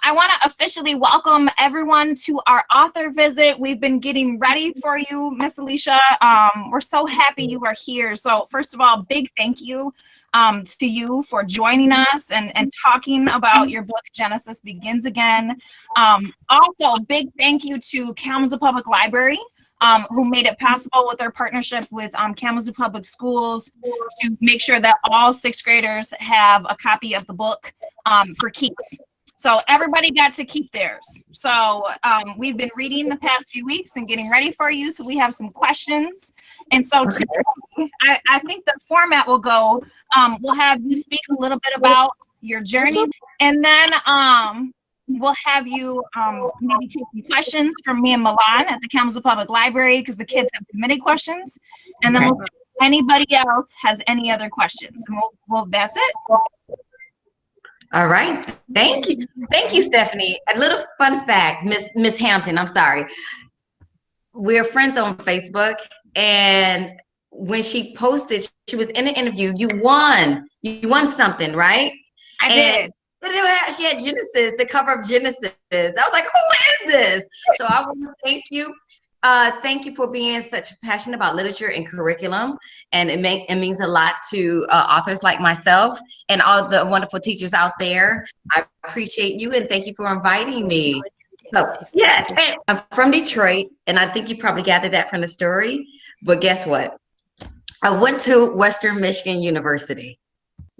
I want to officially welcome everyone to our author visit. We've been getting ready for you, Miss Alicia. We're so happy you are here. So first of all, big thank you to you for joining us and talking about your book, Genesis Begins Again. Also, big thank you to Kalamazoo Public Library, who made it possible with their partnership with Kalamazoo Public Schools to make sure that all sixth graders have a copy of the book for keeps. So everybody got to keep theirs. So we've been reading the past few weeks and getting ready for you. So we have some questions. And so today, I think the format will go, we'll have you speak a little bit about your journey, and then we'll have you maybe take some questions from me and Milan at the Kalamazoo Public Library, because the kids have submitted questions. And then we'll see if anybody else has any other questions. And we'll that's it. All right. Thank you. Thank you, Stephanie. A little fun fact, Miss Hampton, I'm sorry. We're friends on Facebook, and when she posted, she was in an interview. You won something, right? I did. But she had Genesis, the cover of Genesis. I was like, who is this? So I want to thank you. Thank you for being such passionate about literature and curriculum, and it means a lot to authors like myself and all the wonderful teachers out there. I appreciate you, and thank you for inviting me. So yes, I'm from Detroit, and I think you probably gathered that from the story. But guess what? I went to Western Michigan University.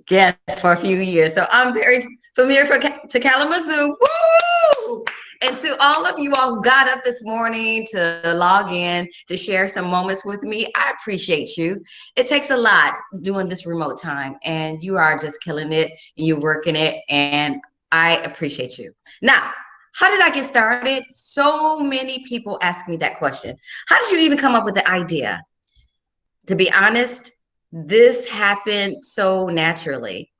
Yes, for a few years. So I'm very familiar to Kalamazoo. Woo! And to all of you all who got up this morning to log in, to share some moments with me, I appreciate you. It takes a lot doing this remote time, and you are just killing it, and you're working it, and I appreciate you. Now, how did I get started? So many people ask me that question. How did you even come up with the idea? To be honest, this happened so naturally.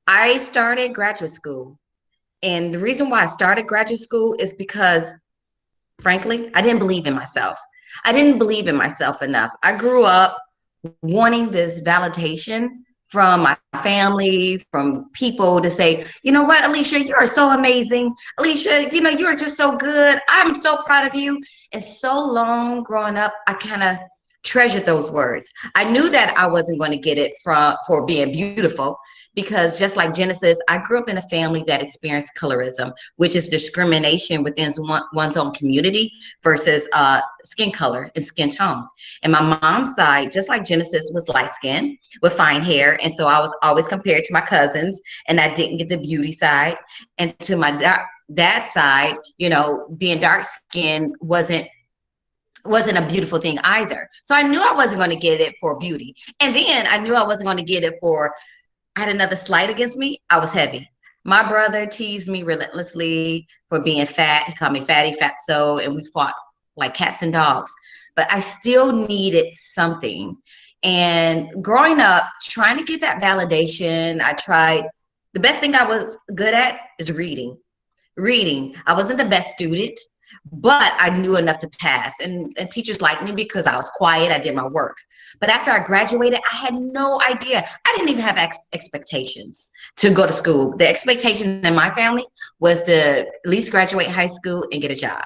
I started graduate school. And the reason why I started graduate school is because, frankly, I didn't believe in myself. I didn't believe in myself enough. I grew up wanting this validation from my family, from people to say, you know what, Alicia, you are so amazing. Alicia, you know, you are just so good. I'm so proud of you. And so long growing up, I kind of treasured those words. I knew that I wasn't going to get it for being beautiful, because just like Genesis, I grew up in a family that experienced colorism, which is discrimination within one's own community versus skin color and skin tone. And my mom's side, just like Genesis, was light skin with fine hair. And so I was always compared to my cousins, and I didn't get the beauty side. And to my dad's side, you know, being dark skinned wasn't a beautiful thing either. So I knew I wasn't going to get it for beauty. And then I knew I wasn't going to get it for, I had another slight against me. I was heavy. My brother teased me relentlessly for being fat. He called me fatty, fatso, and we fought like cats and dogs. But I still needed something. And growing up, trying to get that validation, I tried. The best thing I was good at is reading. I wasn't the best student, but I knew enough to pass, and teachers liked me because I was quiet. I did my work. But after I graduated, I had no idea. I didn't even have expectations to go to school. The expectation in my family was to at least graduate high school and get a job.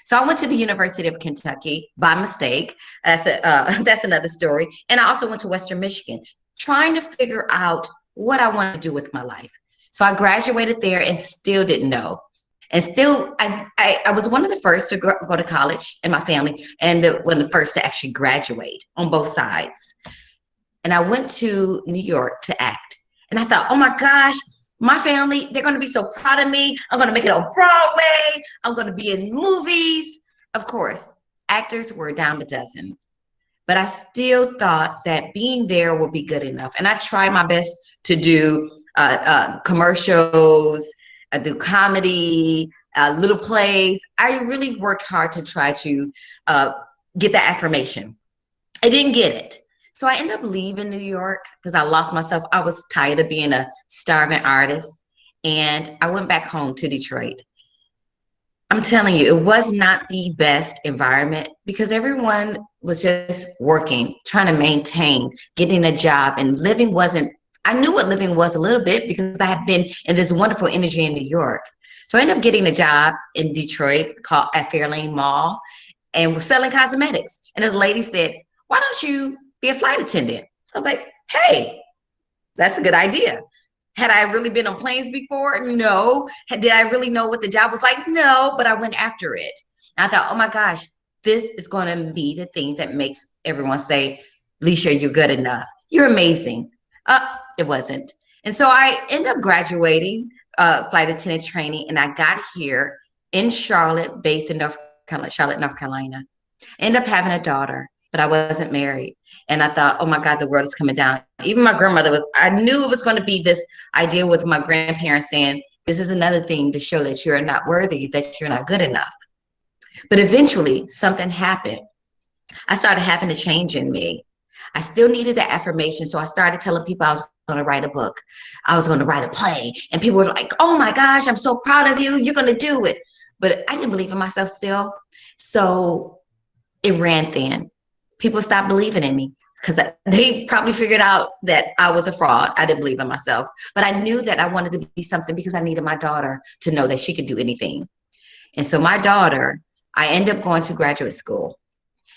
So I went to the University of Kentucky by mistake. That's another story. And I also went to Western Michigan, trying to figure out what I wanted to do with my life. So I graduated there and still didn't know. And still, I was one of the first to go to college in my family, and one of the first to actually graduate on both sides. And I went to New York to act. And I thought, oh my gosh, my family, they're going to be so proud of me. I'm going to make it on Broadway. I'm going to be in movies. Of course, actors were a dime a dozen. But I still thought that being there would be good enough. And I tried my best to do commercials, I do comedy, little plays. I really worked hard to try to get that affirmation. I didn't get it. So I ended up leaving New York because I lost myself. I was tired of being a starving artist. And I went back home to Detroit. I'm telling you, it was not the best environment because everyone was just working, trying to maintain, getting a job, and living wasn't. I knew what living was a little bit because I had been in this wonderful energy in New York. So I ended up getting a job in Detroit called at Fairlane Mall and was selling cosmetics. And this lady said, why don't you be a flight attendant? I was like, hey, that's a good idea. Had I really been on planes before? No. Did I really know what the job was like? No, but I went after it. And I thought, oh my gosh, this is going to be the thing that makes everyone say, Alicia, you're good enough. You're amazing. It wasn't. And so I ended up graduating flight attendant training, and I got here in Charlotte, based in Charlotte, North Carolina. Ended up having a daughter, but I wasn't married. And I thought, oh my God, the world is coming down. Even my grandmother I knew it was going to be this idea with my grandparents saying, this is another thing to show that you're not worthy, that you're not good enough. But eventually something happened. I started having a change in me. I still needed that affirmation. So I started telling people I was going to write a book. I was going to write a play. And people were like, oh my gosh, I'm so proud of you. You're going to do it. But I didn't believe in myself still. So it ran thin. People stopped believing in me because they probably figured out that I was a fraud. I didn't believe in myself. But I knew that I wanted to be something because I needed my daughter to know that she could do anything. And so my daughter, I ended up going to graduate school.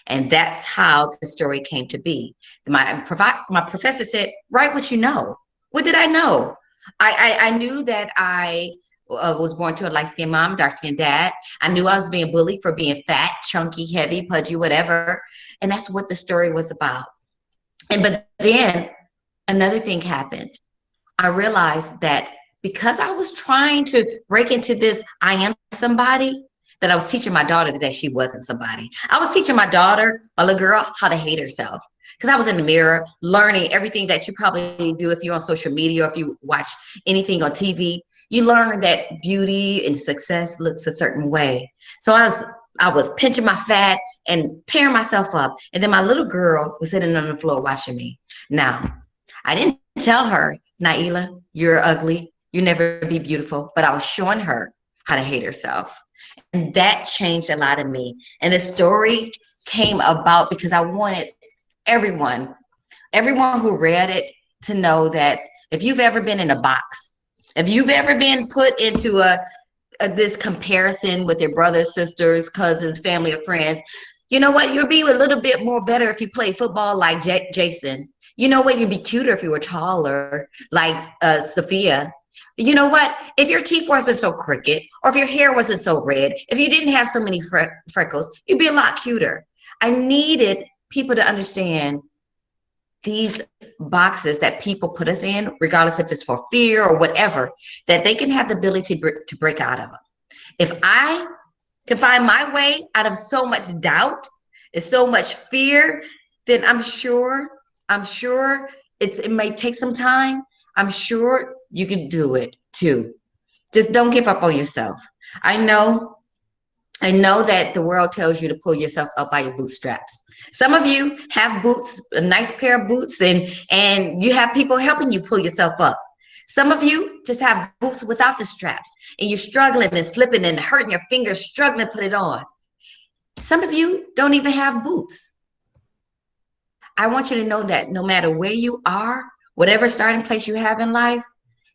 And that's how the story came to be. My professor said, write what you know. What did I know? I knew that I was born to a light-skinned mom, dark-skinned dad. I knew I was being bullied for being fat, chunky, heavy, pudgy, whatever. And that's what the story was about. But then another thing happened. I realized that because I was trying to break into this, I am somebody, that I was teaching my daughter that she wasn't somebody. I was teaching my daughter, my little girl, how to hate herself. Because I was in the mirror learning everything that you probably do if you're on social media or if you watch anything on TV. You learn that beauty and success looks a certain way. So I was pinching my fat and tearing myself up. And then my little girl was sitting on the floor watching me. Now, I didn't tell her, Naila, you're ugly. You'll never be beautiful. But I was showing her how to hate herself. And that changed a lot of me. And the story came about because I wanted everyone who read it to know that if you've ever been in a box, if you've ever been put into this comparison with your brothers, sisters, cousins, family, or friends, you know what? You'll be a little bit more better if you play football like Jason. You know what? You'd be cuter if you were taller like Sophia. You know what? If your teeth wasn't so crooked, or if your hair wasn't so red, if you didn't have so many freckles, you'd be a lot cuter. I needed people to understand these boxes that people put us in, regardless if it's for fear or whatever, that they can have the ability to break out of them. If I can find my way out of so much doubt and so much fear, then I'm sure it may take some time. I'm sure you can do it too. Just don't give up on yourself. I know that the world tells you to pull yourself up by your bootstraps. Some of you have boots, a nice pair of boots, and you have people helping you pull yourself up. Some of you just have boots without the straps, and you're struggling and slipping and hurting your fingers, struggling to put it on. Some of you don't even have boots. I want you to know that no matter where you are, whatever starting place you have in life,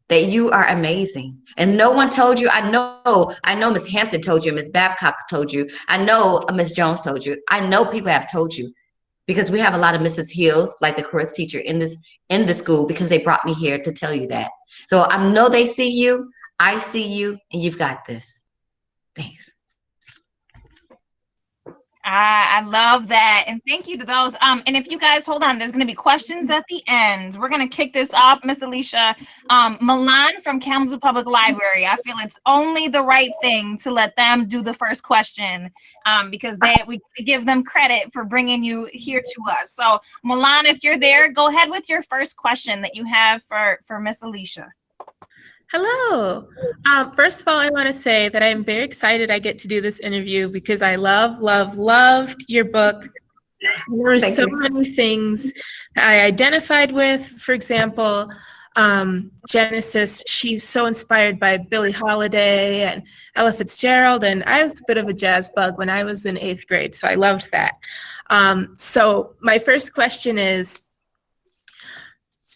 that you are amazing. And no one told you. I know Miss Hampton told you, Miss Babcock told you. I know Miss Jones told you. I know people have told you, because we have a lot of Mrs. Hills, like the course teacher in the school, because they brought me here to tell you that. So I know they see you, I see you, and you've got this. Thanks. I love that. And thank you to those. And if you guys hold on, there's going to be questions at the end. We're going to kick this off, Miss Alicia. Milan from Kalamazoo Public Library. I feel it's only the right thing to let them do the first question, because we give them credit for bringing you here to us. So Milan, if you're there, go ahead with your first question that you have for Miss Alicia. Hello. First of all, I want to say that I'm very excited I get to do this interview because I loved your book. There were so many things that I identified with. For example, Genesis, she's so inspired by Billie Holiday and Ella Fitzgerald, and I was a bit of a jazz bug when I was in 8th grade, so I loved that. So my first question is,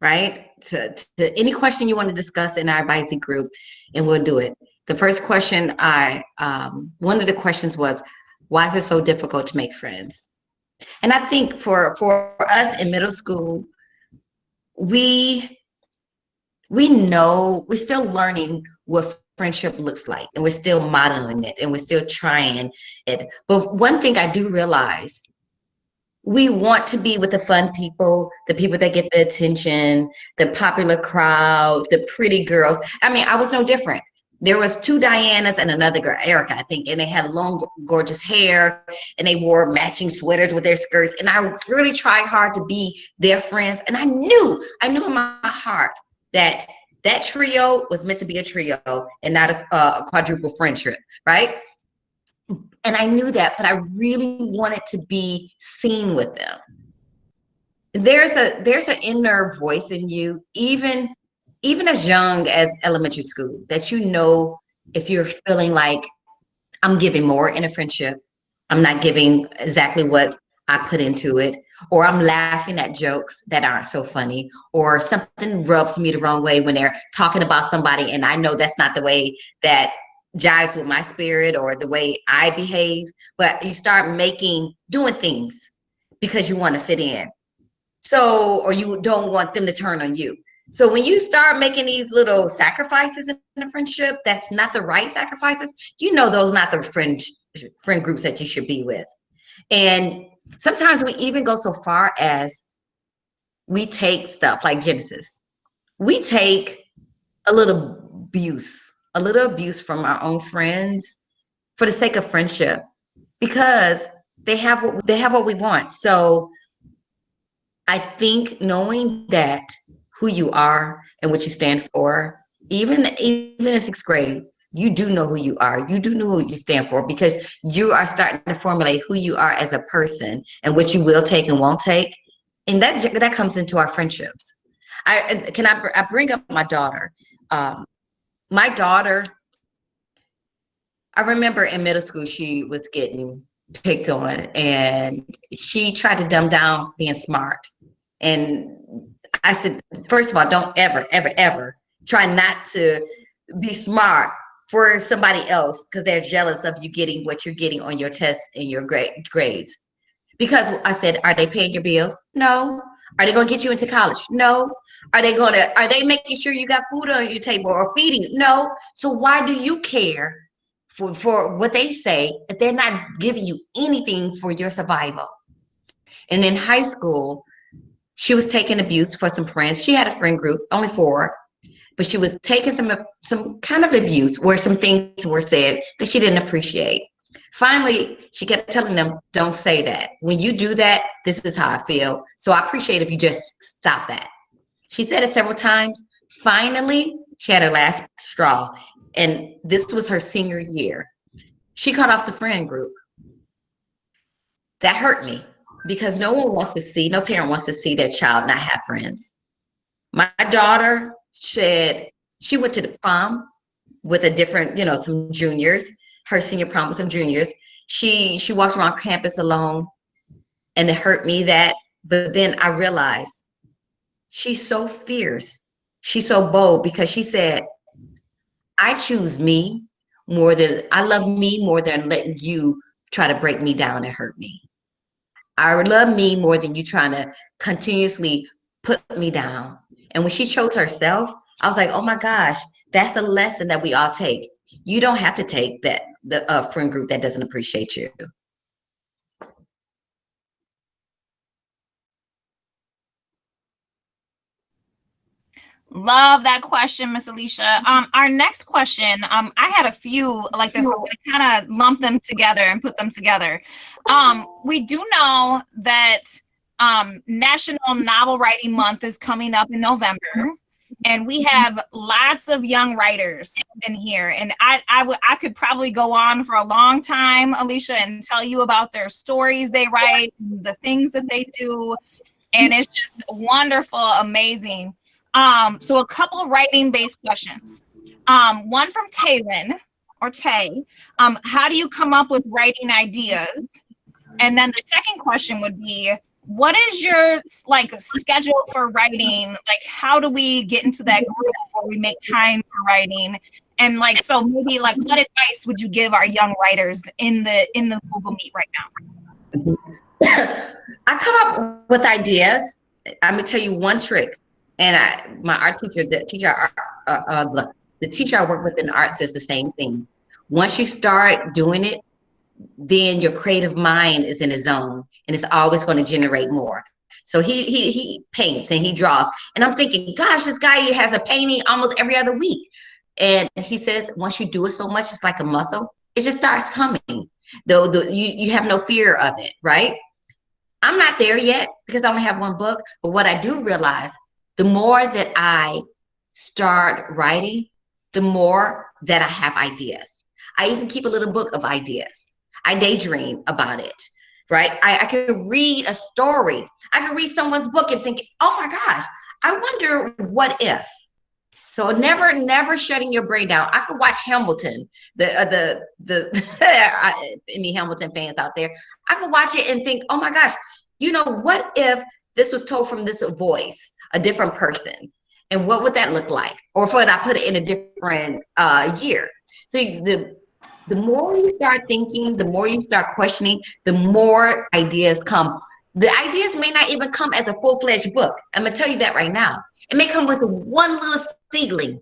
right? To any question you want to discuss in our advisory group, and we'll do it. The first question one of the questions was, why is it so difficult to make friends? And I think for us in middle school, we know we're still learning what friendship looks like, and we're still modeling it, and we're still trying it. But one thing I do realize, we want to be with the fun people, the people that get the attention, the popular crowd, the pretty girls. I mean, I was no different. There was two Dianas and another girl, Erica, I think, and they had long, gorgeous hair, and they wore matching sweaters with their skirts. And I really tried hard to be their friends. And I knew in my heart that that trio was meant to be a trio and not a quadruple friendship, right? And I knew that, but I really wanted to be seen with them. There's an inner voice in you, even as young as elementary school, that you know, if you're feeling like I'm giving more in a friendship, I'm not giving exactly what I put into it, or I'm laughing at jokes that aren't so funny, or something rubs me the wrong way when they're talking about somebody and I know that's not the way that jives with my spirit or the way I behave. But you start doing things because you want to fit in. So, or you don't want them to turn on you. So when you start making these little sacrifices in a friendship, that's not the right sacrifices, you know, those not the friend groups that you should be with. And sometimes we even go so far as we take stuff like Genesis. We take a little abuse from our own friends for the sake of friendship, because they have what we want. So I think knowing that who you are and what you stand for, even in sixth grade, you do know who you are. You do know who you stand for, because you are starting to formulate who you are as a person and what you will take and won't take. And that comes into our friendships. I bring up my daughter. My daughter, I remember in middle school, she was getting picked on, and she tried to dumb down being smart. And I said, first of all, don't ever, ever, ever try not to be smart for somebody else, because they're jealous of you getting what you're getting on your tests and your grades. Because I said, are they paying your bills? No. Are they going to get you into college? No. Are they making sure you got food on your table or feeding you? No. So why do you care for what they say if they're not giving you anything for your survival? And in high school, she was taking abuse for some friends. She had a friend group, only 4, but she was taking some kind of abuse where some things were said that she didn't appreciate. Finally, she kept telling them, don't say that. When you do that, this is how I feel. So I appreciate if you just stop that. She said it several times. Finally, she had her last straw. And this was her senior year. She cut off the friend group. That hurt me, because no parent wants to see their child not have friends. My daughter said she went to the prom with a different, some juniors. Her senior prom with some juniors. She walked around campus alone, and it hurt me that. But then I realized she's so fierce. She's so bold, because she said, I choose me I love me more than letting you try to break me down and hurt me. I love me more than you trying to continuously put me down. And when she chose herself, I was like, oh my gosh, that's a lesson that we all take. You don't have to take the friend group that doesn't appreciate you. Love that question, Miss Alicia. Our next question, I had a few like this, so I'm gonna kind of lump them together and put them together. We do know that National Novel Writing Month is coming up in November, and we have lots of young writers in here. And I could probably go on for a long time, Alicia, and tell you about their stories they write, the things that they do, and it's just wonderful, amazing. So a couple of writing-based questions. One from Taylin, or Tay. How do you come up with writing ideas? And then the second question would be, what is your like schedule for writing? Like, how do we get into that groove where we make time for writing? And like, so maybe like, what advice would you give our young writers in the Google Meet right now? I come up with ideas. I'm gonna tell you one trick. And my art teacher, the teacher I work with in art says the same thing. Once you start doing it, then your creative mind is in a zone, and it's always going to generate more. So he paints and he draws, and I'm thinking, gosh, this guy has a painting almost every other week. And he says, once you do it so much, it's like a muscle. It just starts coming. Though you have no fear of it, right? I'm not there yet because I only have one book. But what I do realize, the more that I start writing, the more that I have ideas. I even keep a little book of ideas. I daydream about it, right? I can read a story. I can read someone's book and think, oh my gosh, I wonder what if. So never shutting your brain down. I could watch Hamilton, any Hamilton fans out there. I could watch it and think, oh my gosh, you know, what if this was told from this voice, a different person? And what would that look like? Or if I put it in a different year? So the more you start thinking, the more you start questioning, the more ideas come. The ideas may not even come as a full-fledged book. I'm gonna tell you that right now. It may come with one little seedling,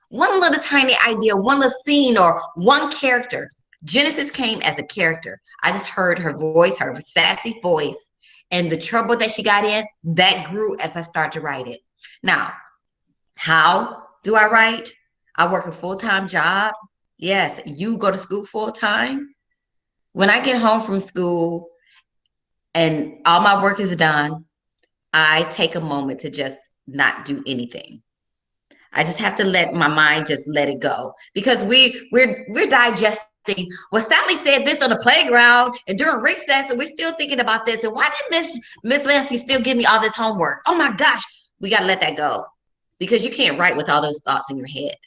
one little tiny idea, one little scene, or one character. Genesis came as a character. I just heard her voice, her sassy voice, and the trouble that she got in, that grew as I started to write it. Now, how do I write? I work a full-time job. Yes, you go to school full-time. When I get home from school and all my work is done, I take a moment to just not do anything. I just have to let my mind just let it go, because we're digesting. Well, Sally said this on the playground and during recess, and we're still thinking about this. And why did Miss Lansky still give me all this homework? Oh my gosh, we got to let that go, because you can't write with all those thoughts in your head.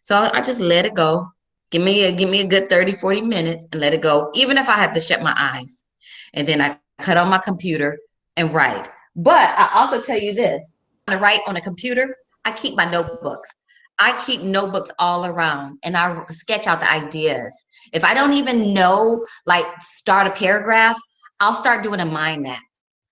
So I just let it go. Give me a good 30, 40 minutes and let it go, even if I have to shut my eyes. And then I cut on my computer and write. But I also tell you this, when I write on a computer, I keep my notebooks. I keep notebooks all around, and I sketch out the ideas. If I don't even know, like, start a paragraph, I'll start doing a mind map.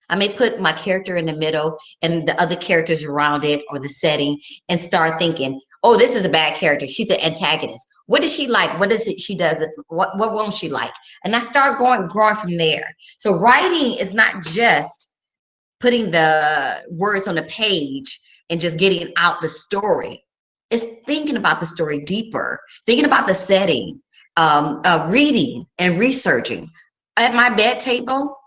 I may put my character in the middle and the other characters around it, or the setting, and start thinking, oh, this is a bad character. She's an antagonist. What does she like? What is it she does? What won't she like? And I start growing from there. So writing is not just putting the words on the page and just getting out the story. It's thinking about the story deeper, thinking about the setting, reading and researching. At my bed table,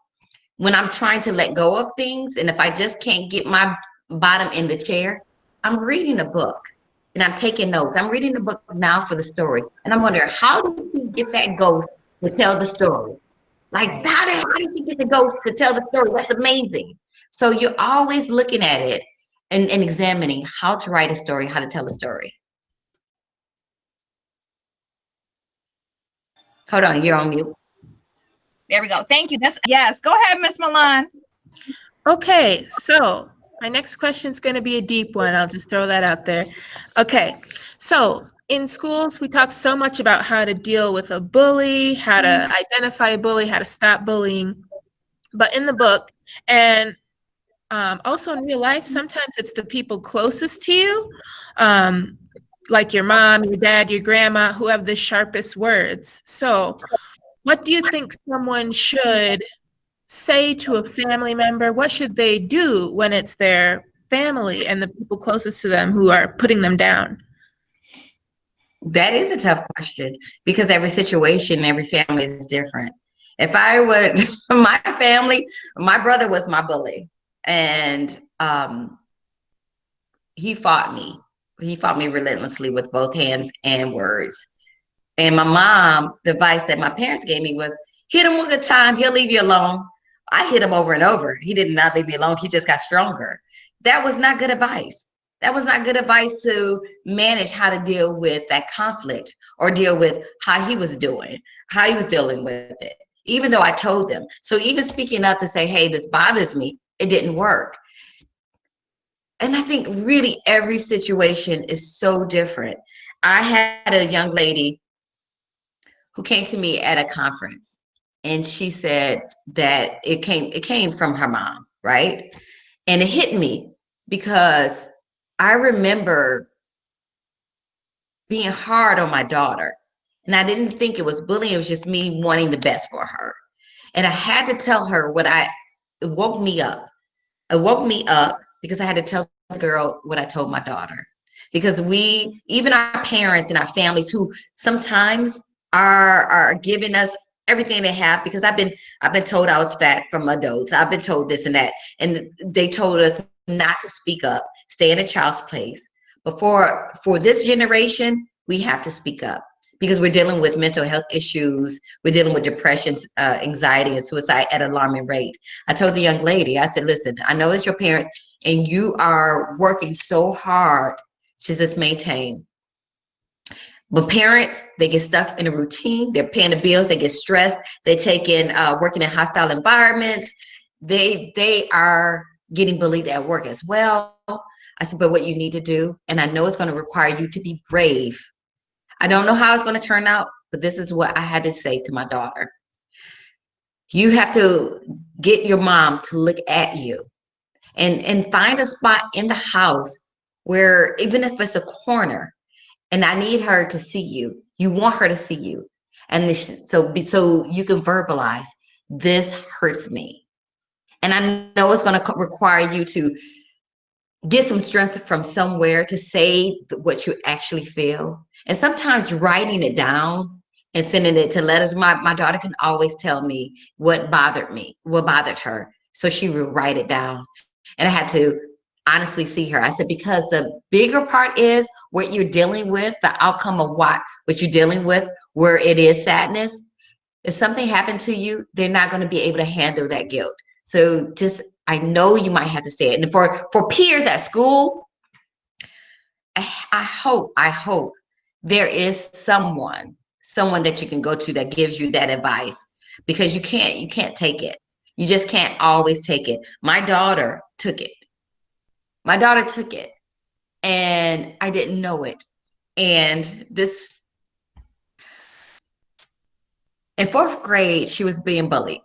when I'm trying to let go of things, and if I just can't get my bottom in the chair, I'm reading a book and I'm taking notes. I'm reading the book now for the story, and I'm wondering, how did he get that ghost to tell the story? Like, how did he get the ghost to tell the story? That's amazing. So you're always looking at it and examining how to write a story, how to tell a story. Hold on, you're on mute. There we go. Thank you. Yes. Go ahead, Miss Milan. Okay, so my next question is going to be a deep one. I'll just throw that out there. Okay, so in schools, we talk so much about how to deal with a bully, how to identify a bully, how to stop bullying. But in the book, and also in real life, sometimes it's the people closest to you, like your mom, your dad, your grandma, who have the sharpest words. So what do you think someone should say to a family member? What should they do when it's their family and the people closest to them who are putting them down? That is a tough question, because every situation, every family is different. If I would, my family, my brother was my bully, and he fought me. He fought me relentlessly with both hands and words. And my mom, the advice that my parents gave me was, hit him one good time, he'll leave you alone. I hit him over and over. He did not leave me alone. He just got stronger. That was not good advice. That was not good advice to manage how to deal with that conflict, or deal with how he was doing, how he was dealing with it. even though I told them. So even speaking up to say, hey, this bothers me, it didn't work. And I think really every situation is so different. I had a young lady who came to me at a conference, and she said that it came from her mom, right? And it hit me because I remember being hard on my daughter, and I didn't think it was bullying. It was just me wanting the best for her. And I had to tell her it woke me up. It woke me up because I had to tell the girl what I told my daughter. Because even our parents and our families who sometimes are giving us everything they have, because I've been told I was fat from adults. I've been told this and that. And they told us not to speak up, stay in a child's place. But for this generation, we have to speak up because we're dealing with mental health issues. We're dealing with depression, anxiety, and suicide at an alarming rate. I told the young lady, I said, listen, I know it's your parents and you are working so hard to just maintain. But parents, they get stuck in a routine. They're paying the bills. They get stressed. They take in working in hostile environments. They are getting bullied at work as well. I said, but what you need to do, and I know it's going to require you to be brave. I don't know how it's going to turn out, but this is what I had to say to my daughter. You have to get your mom to look at you and find a spot in the house where, even if it's a corner, and I need her to see you, you want her to see you. And so you can verbalize, this hurts me. And I know it's going to require you to get some strength from somewhere to say what you actually feel. And sometimes writing it down and sending it to letters. My daughter can always tell me what bothered her. So she would write it down. And I had to honestly see her. I said, because the bigger part is what you're dealing with, the outcome of what you're dealing with, where it is sadness. If something happened to you, they're not going to be able to handle that guilt. So I know you might have to say it. And for peers at school, I hope there is someone that you can go to that gives you that advice, because you can't take it. You just can't always take it. My daughter took it. And I didn't know it. And in fourth grade, she was being bullied.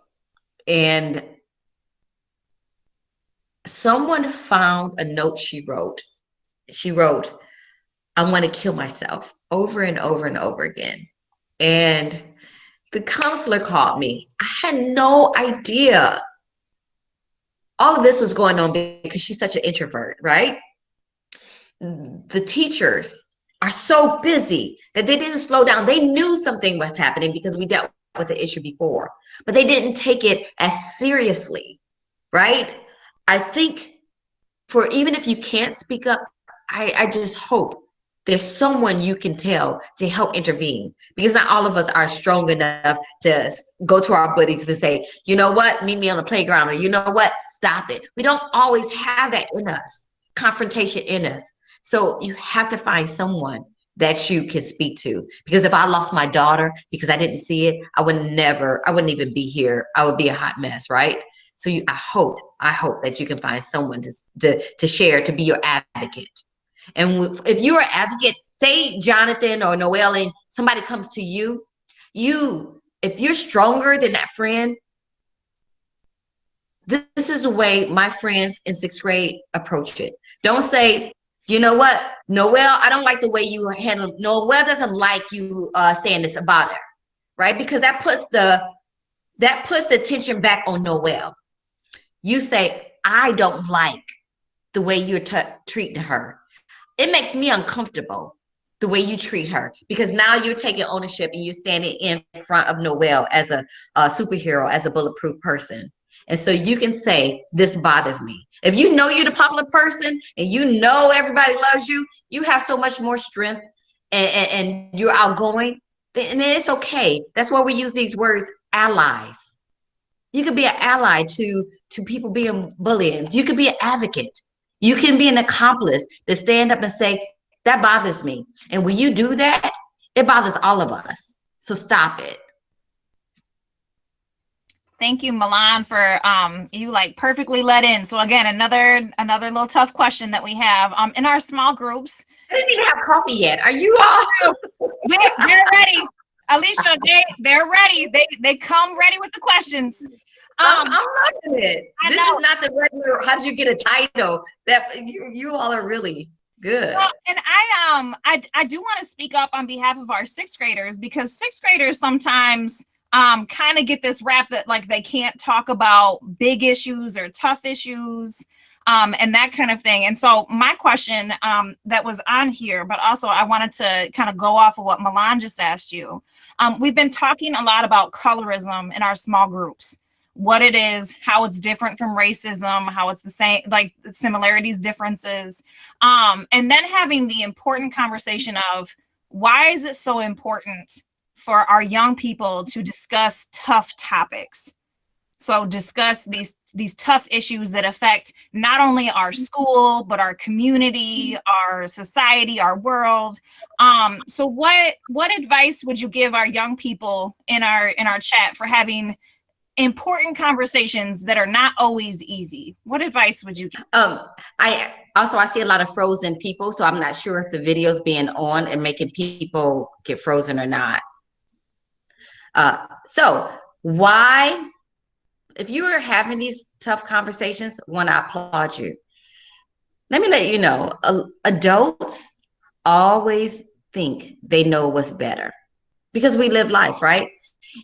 And someone found a note she wrote. She wrote, I want to kill myself, over and over and over again. And the counselor called me. I had no idea all of this was going on because she's such an introvert, right? The teachers are so busy that they didn't slow down. They knew something was happening because we dealt with the issue before, but they didn't take it as seriously, right? I think even if you can't speak up, I just hope there's someone you can tell to help intervene, because not all of us are strong enough to go to our buddies and say, you know what, meet me on the playground, or you know what, stop it. We don't always have that in us, confrontation in us. So you have to find someone that you can speak to, because if I lost my daughter because I didn't see it, I wouldn't even be here. I would be a hot mess, right? So I hope that you can find someone to share, to be your advocate. And if you're an advocate, say Jonathan or Noelle, and somebody comes to you, if you're stronger than that friend, this is the way my friends in sixth grade approach it. Don't say, you know what, Noelle, I don't like the way you handle. Noelle doesn't like you saying this about her, right? Because that puts the attention back on Noelle. You say, I don't like the way you're treating her. It makes me uncomfortable the way you treat her, because now you're taking ownership and you're standing in front of Noelle as a superhero, as a bulletproof person. And so you can say, this bothers me. If you know you're the popular person and you know everybody loves you, you have so much more strength and you're outgoing, and it's okay. That's why we use these words, allies. You could be an ally to people being bullied. You could be an advocate. You can be an accomplice to stand up and say, that bothers me. And when you do that, it bothers all of us. So stop it. Thank you, Milan, for you like perfectly let in. So again, another little tough question that we have in our small groups. I didn't even have coffee yet. Are you all? They're ready, Alicia. They're ready. They come ready with the questions. I'm loving it. This know. is not the regular. How did you get a title? That you all are really good. Well, and I do want to speak up on behalf of our sixth graders, because sixth graders sometimes kind of get this rap that like they can't talk about big issues or tough issues and that kind of thing. And so my question that was on here, but also I wanted to kind of go off of what Milan just asked you. We've been talking a lot about colorism in our small groups, what it is, how it's different from racism, how it's the same, like similarities, differences, and then having the important conversation of why is it so important for our young people to discuss tough topics. So discuss these tough issues that affect not only our school, but our community, our society, our world. So what advice would you give our young people in our chat for having important conversations that are not always easy? What advice would you give? I see a lot of frozen people, so I'm not sure if the video's being on and making people get frozen or not. So why, if you are having these tough conversations, one, I applaud you. Let me let you know, adults always think they know what's better because we live life, right?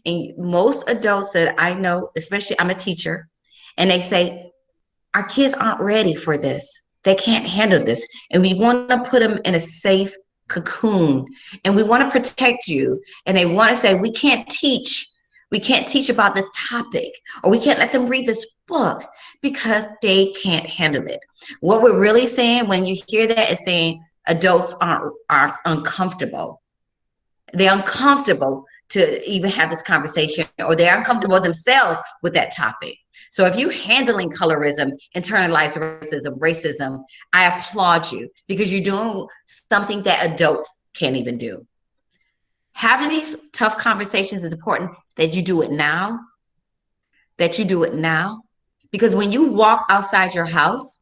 And most adults that I know, especially I'm a teacher, and they say, our kids aren't ready for this. They can't handle this. And we want to put them in a safe cocoon and we want to protect you. And they want to say, we can't teach about this topic, or we can't let them read this book because they can't handle it. What we're really saying when you hear that is saying adults are uncomfortable. They're uncomfortable to even have this conversation, or they're uncomfortable themselves with that topic. So if you're handling colorism, internalized racism, I applaud you because you're doing something that adults can't even do. Having these tough conversations is important that you do it now, because when you walk outside your house,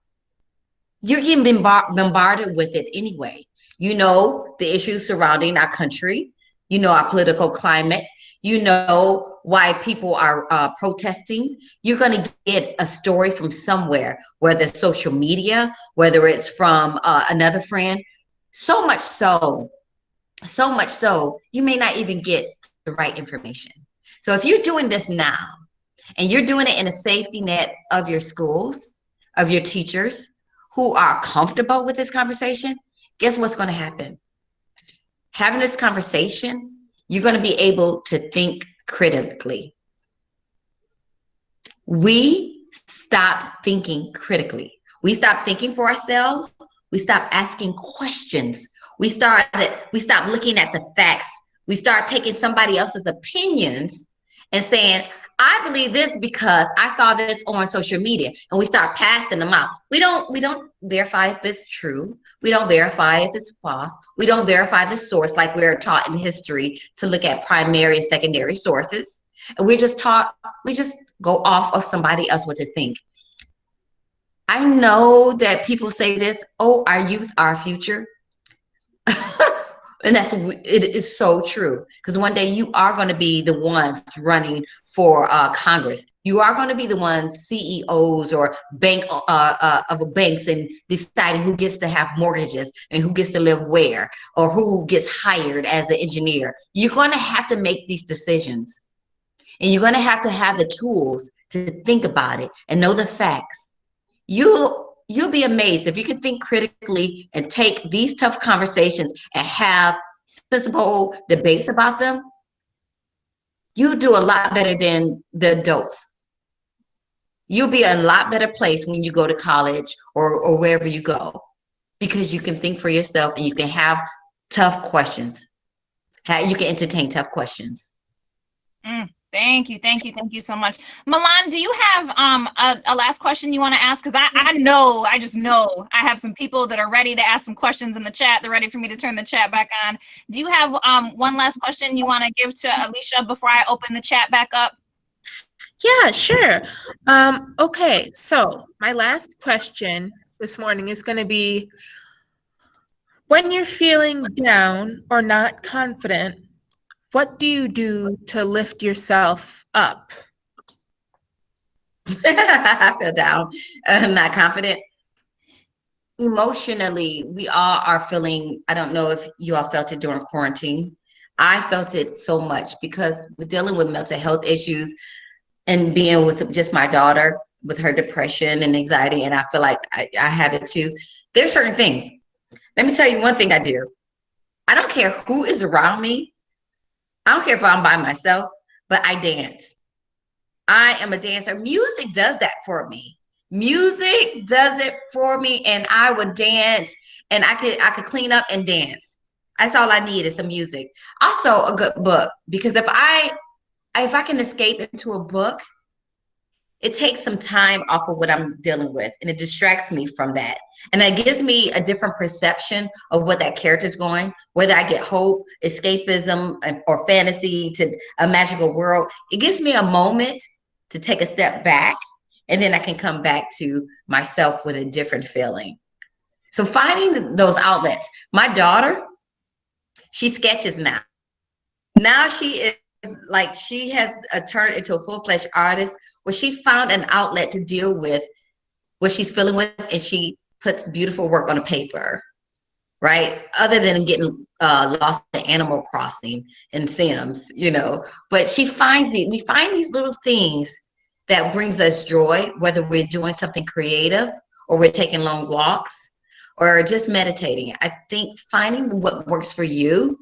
you're getting bombarded with it anyway. You know the issues surrounding our country, you know our political climate, you know why people are protesting. You're going to get a story from somewhere, whether it's social media, whether it's from another friend. So much so, you may not even get the right information. So if you're doing this now, and you're doing it in a safety net of your schools, of your teachers who are comfortable with this conversation, guess what's going to happen? Having this conversation, you're going to be able to think critically. We stop thinking critically. We stop thinking for ourselves. We stop asking questions. We stop looking at the facts. We start taking somebody else's opinions and saying, I believe this because I saw this on social media, and we start passing them out. We don't verify if it's true. We don't verify if it's false. We don't verify the source like we're taught in history to look at primary and secondary sources. And we just go off of somebody else what to think. I know that people say this, oh, our youth, our future. And it is so true, because one day you are going to be the ones running for Congress. You are going to be the ones CEOs or banks and deciding who gets to have mortgages and who gets to live where, or who gets hired as an engineer. You're going to have to make these decisions, and you're going to have the tools to think about it and know the facts. You'll be amazed if you can think critically and take these tough conversations and have sensible debates about them. You'll do a lot better than the adults. You'll be a lot better place when you go to college or wherever you go, because you can think for yourself and you can have tough questions. You can entertain tough questions. Thank you so much. Milan, do you have a last question you want to ask? Because I just know I have some people that are ready to ask some questions in the chat. They're ready for me to turn the chat back on. Do you have one last question you want to give to Alicia before I open the chat back up? Yeah, sure. Okay, so my last question this morning is going to be, when you're feeling down or not confident, what do you do to lift yourself up? I feel down, not confident. Emotionally, we all are feeling, I don't know if you all felt it during quarantine. I felt it so much because we're dealing with mental health issues and being with just my daughter with her depression and anxiety. And I feel like I have it too. There's certain things. Let me tell you one thing I do. I don't care who is around me. I don't care if I'm by myself, but I dance. I am a dancer. Music does that for me. Music does it for me, and I would dance, and I could clean up and dance. That's all I need is some music. Also, a good book, because if I can escape into a book, it takes some time off of what I'm dealing with, and it distracts me from that. And that gives me a different perception of what that character is going, whether I get hope, escapism, or fantasy to a magical world. It gives me a moment to take a step back, and then I can come back to myself with a different feeling. So finding those outlets. My daughter, she sketches now. Now she is like, she has turned into a full-fledged artist where she found an outlet to deal with what she's feeling with, and she puts beautiful work on a paper, right? Other than getting lost in Animal Crossing and Sims, but we find these little things that brings us joy, whether we're doing something creative or we're taking long walks or just meditating. I think finding what works for you,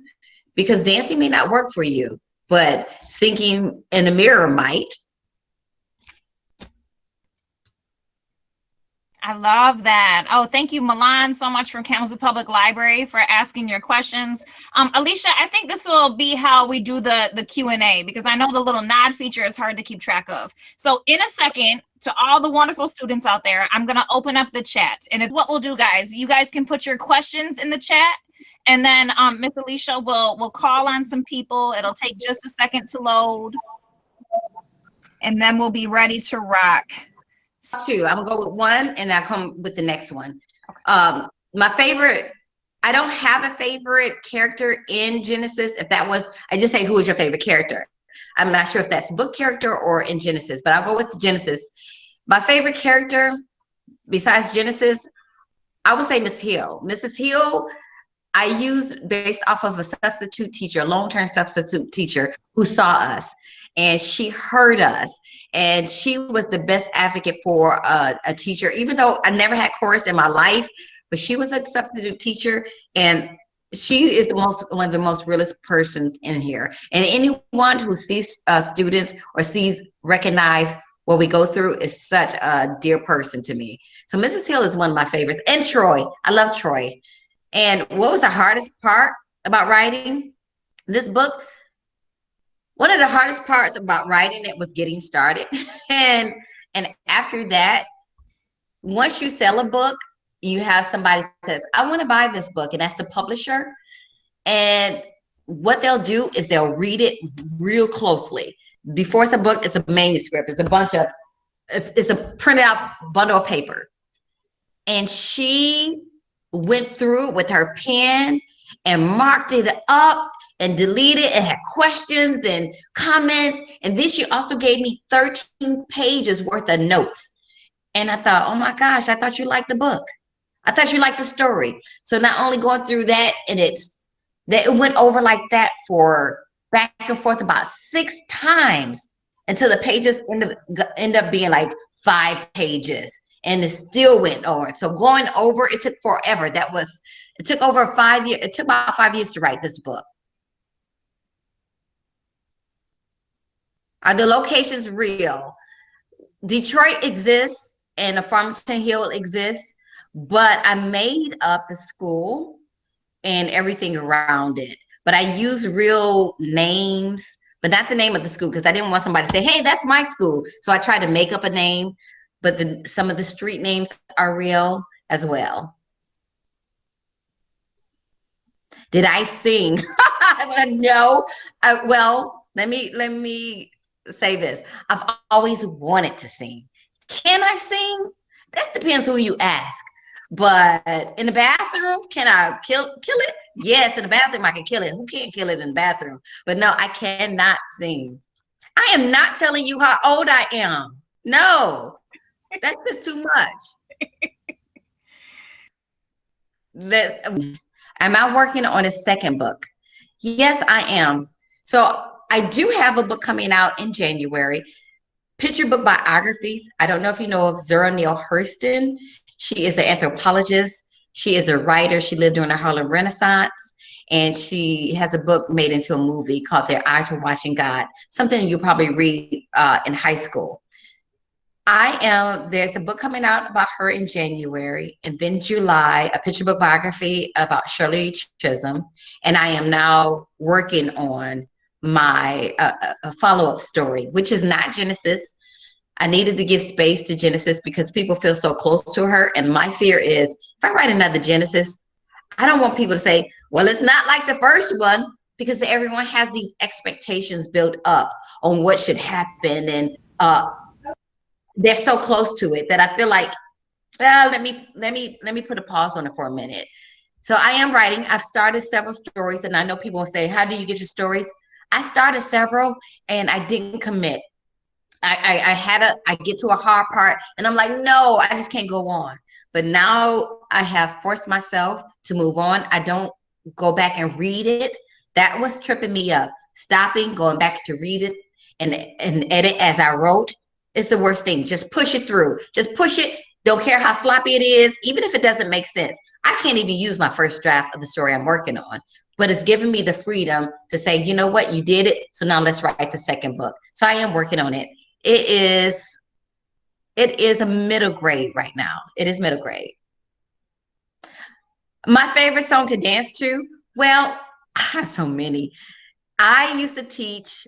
because dancing may not work for you, but singing in the mirror might. I love that. Oh, thank you, Milan, so much from Kalamazoo Public Library for asking your questions. Alicia, I think this will be how we do the Q&A, because I know the little nod feature is hard to keep track of. So in a second, to all the wonderful students out there, I'm going to open up the chat. And it's what we'll do, guys. You guys can put your questions in the chat. And then Miss Alicia will call on some people. It'll take just a second to load. And then we'll be ready to rock. Two. I'm gonna go with one, and I'll come with the next one. My favorite. I don't have a favorite character in Genesis. If that was, I just say, who is your favorite character? I'm not sure if that's book character or in Genesis, but I'll go with Genesis. My favorite character, besides Genesis, I would say Miss Hill. Mrs. Hill, I used based off of a substitute teacher, a long-term substitute teacher who saw us, and she heard us. And she was the best advocate for a teacher, even though I never had chorus in my life, but she was a substitute teacher, and she is one of the most realist persons in here. And anyone who sees students or recognize what we go through is such a dear person to me. So Mrs. Hill is one of my favorites. And Troy, I love Troy. And what was the hardest part about writing this book? One of the hardest parts about writing it was getting started. and after that, once you sell a book, you have somebody says, I want to buy this book, and that's the publisher. And what they'll do is they'll read it real closely. Before it's a book, it's a manuscript. It's a printed out bundle of paper. And she went through with her pen and marked it up and deleted and had questions and comments. And then she also gave me 13 pages worth of notes. And I thought, oh my gosh, I thought you liked the book. I thought you liked the story. So not only going through that, and it went over like that for back and forth about 6 times until the pages end up being like 5 pages. And it still went over. So going over, it took forever. It took over 5 years. It took about 5 years to write this book. Are the locations real? Detroit exists and Farmington Hill exists, but I made up the school and everything around it. But I use real names, but not the name of the school, because I didn't want somebody to say, hey, that's my school. So I tried to make up a name, but some of the street names are real as well. Did I sing? I want to know. Well, let me say this. I've always wanted to sing. Can I sing? That depends who you ask. But in the bathroom, can I kill it? Yes, in the bathroom I can kill it. Who can't kill it in the bathroom? But no, I cannot sing. I am not telling you how old I am. No, that's just too much. Am I working on a second book? Yes, I am. So I do have a book coming out in January. Picture book biographies. I don't know if you know of Zora Neale Hurston. She is an anthropologist. She is a writer. She lived during the Harlem Renaissance. And she has a book made into a movie called Their Eyes Were Watching God, something you probably read in high school. There's a book coming out about her in January, and then July, a picture book biography about Shirley Chisholm. And I am now working on my follow-up story, which is not Genesis. I needed to give space to Genesis because people feel so close to her. And my fear is if I write another Genesis, I don't want people to say, well, it's not like the first one, because everyone has these expectations built up on what should happen. And they're so close to it that I feel like, well, let me put a pause on it for a minute. So I am writing. I've started several stories, and I know people will say, how do you get your stories? I started several and I didn't commit. I get to a hard part and I'm like, no, I just can't go on. But now I have forced myself to move on. I don't go back and read it. That was tripping me up. Stopping, going back to read it and edit as I wrote. It's the worst thing. Just push it through. Just push it. Don't care how sloppy it is, even if it doesn't make sense. I can't even use my first draft of the story I'm working on, but it's given me the freedom to say, you know what, you did it. So now let's write the second book. So I am working on it. It is a middle grade right now. It is middle grade. My favorite song to dance to? Well, I have so many. I used to teach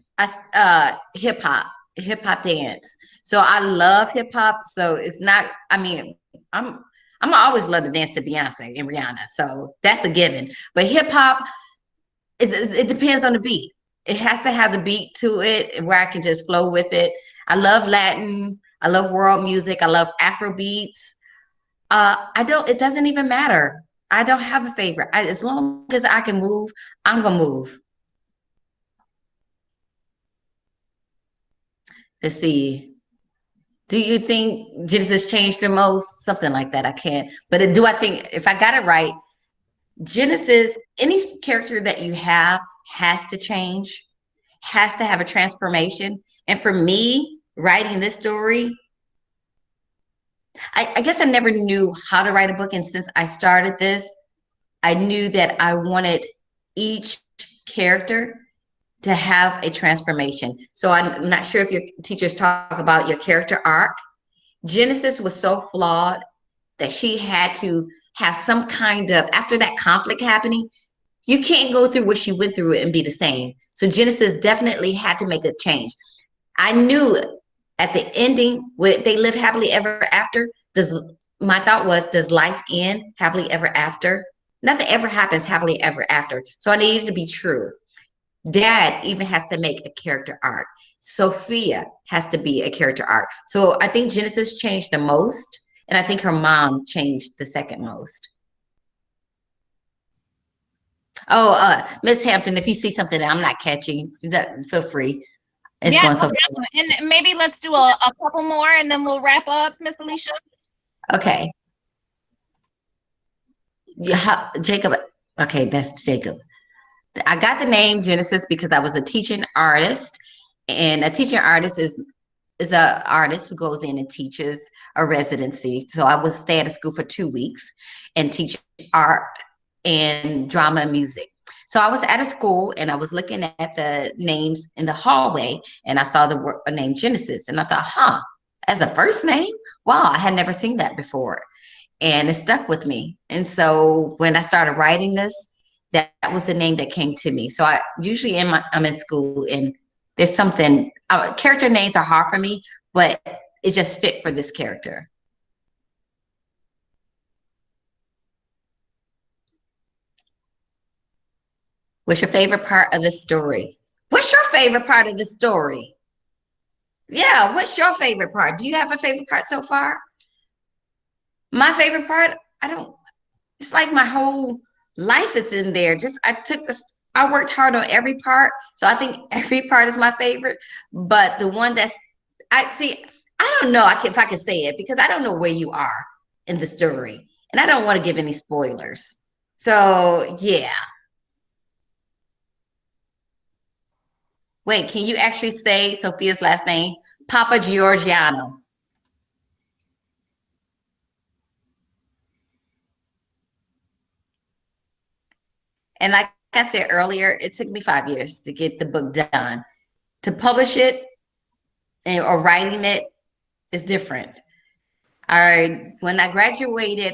hip hop dance. So I love hip hop. So it's not, I mean, I'm always love to dance to Beyonce and Rihanna. So that's a given. But hip hop, it depends on the beat. It has to have the beat to it where I can just flow with it. I love Latin. I love world music. I love Afro beats. It doesn't even matter. I don't have a favorite. As long as I can move, I'm going to move. Let's see. Do you think Genesis changed the most? Something like that. I can't. But do I think, if I got it right, Genesis, any character that you have has to change, has to have a transformation. And for me, writing this story, I guess I never knew how to write a book. And since I started this, I knew that I wanted each character to have a transformation. So I'm not sure if your teachers talk about your character arc. Genesis was so flawed that she had to have some kind of, after that conflict happening, you can't go through what she went through and be the same. So Genesis definitely had to make a change. I knew at the ending, would they live happily ever after? My thought was, does life end happily ever after? Nothing ever happens happily ever after. So I needed to be true. Dad even has to make a character arc. Sophia has to be a character arc. So I think Genesis changed the most, and I think her mom changed the second most. Oh, Miss Hampton, if you see something that I'm not catching, feel free. It's going so far. And maybe let's do a couple more, and then we'll wrap up, Miss Alicia. Okay. Yeah, Jacob. Okay, that's Jacob. I got the name Genesis because I was a teaching artist, and a teaching artist is an artist who goes in and teaches a residency. So I would stay at a school for 2 weeks and teach art and drama and music. So I was at a school and I was looking at the names in the hallway, and I saw the name Genesis, and I thought, as a first name? Wow, I had never seen that before. And it stuck with me. And so when I started writing this, that was the name that came to me. So I usually I'm in school and there's something, character names are hard for me, but it just fit for this character. What's your favorite part of the story? What's your favorite part of the story? Yeah, what's your favorite part? Do you have a favorite part so far? My favorite part, it's like my whole life is in there. Just I worked hard on every part. So I think every part is my favorite. But the one I don't know if I can say it because I don't know where you are in the story. And I don't want to give any spoilers. So yeah. Wait, can you actually say Sophia's last name? Papa Giorgiano. And like I said earlier, it took me 5 years to get the book done. To publish it or writing it is different. When I graduated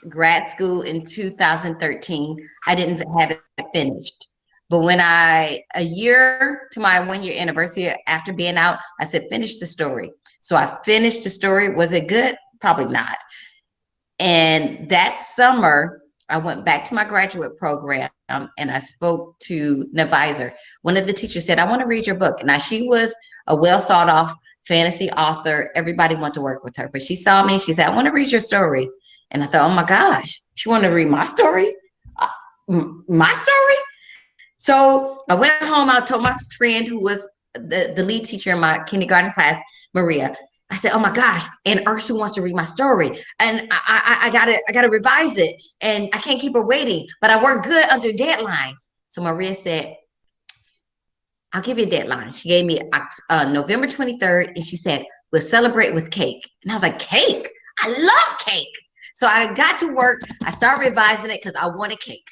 grad school in 2013, I didn't have it finished. But when a year to my 1 year anniversary after being out, I said, finish the story. So I finished the story. Was it good? Probably not. And that summer, I went back to my graduate program and I spoke to an advisor. One of the teachers said, I want to read your book. Now, she was a well sought off fantasy author. Everybody wanted to work with her, but she saw me. She said, I want to read your story. And I thought, oh my gosh, she wanted to read my story? My story? So I went home. I told my friend who was the lead teacher in my kindergarten class, Maria. I said, oh my gosh, and Ursula wants to read my story. And I gotta revise it. And I can't keep her waiting, but I work good under deadlines. So Maria said, I'll give you a deadline. She gave me November 23rd, and she said, we'll celebrate with cake. And I was like, cake? I love cake. So I got to work. I started revising it because I wanted cake,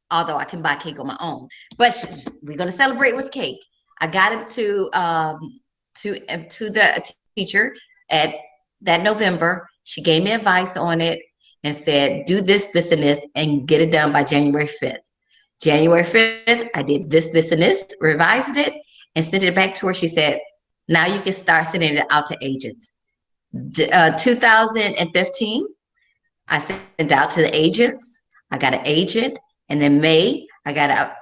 although I can buy cake on my own. But we're going to celebrate with cake. I got it to the teacher at that November. She gave me advice on it and said, do this, this, and this, and get it done by January 5th. January 5th, I did this, this, and this, revised it, and sent it back to her. She said, now you can start sending it out to agents. 2015, I sent it out to the agents. I got an agent. And in May, I got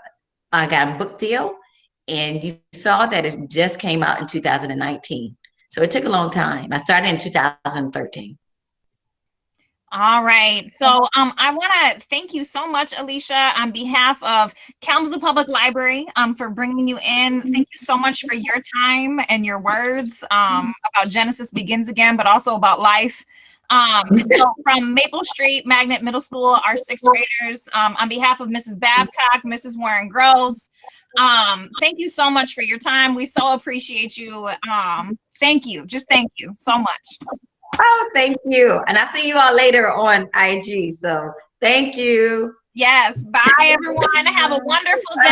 a book deal. And you saw that it just came out in 2019. So it took a long time. I started in 2013. All right. So I want to thank you so much, Alicia, on behalf of Kalamazoo Public Library for bringing you in. Thank you so much for your time and your words about Genesis Begins Again, but also about life. So from Maple Street Magnet Middle School, our sixth graders, on behalf of Mrs. Babcock, Mrs. Warren Gross, thank you so much for your time. We so appreciate you. Thank you. Just thank you so much. Oh, thank you. And I'll see you all later on IG. So thank you. Yes. Bye, everyone. Have a wonderful day.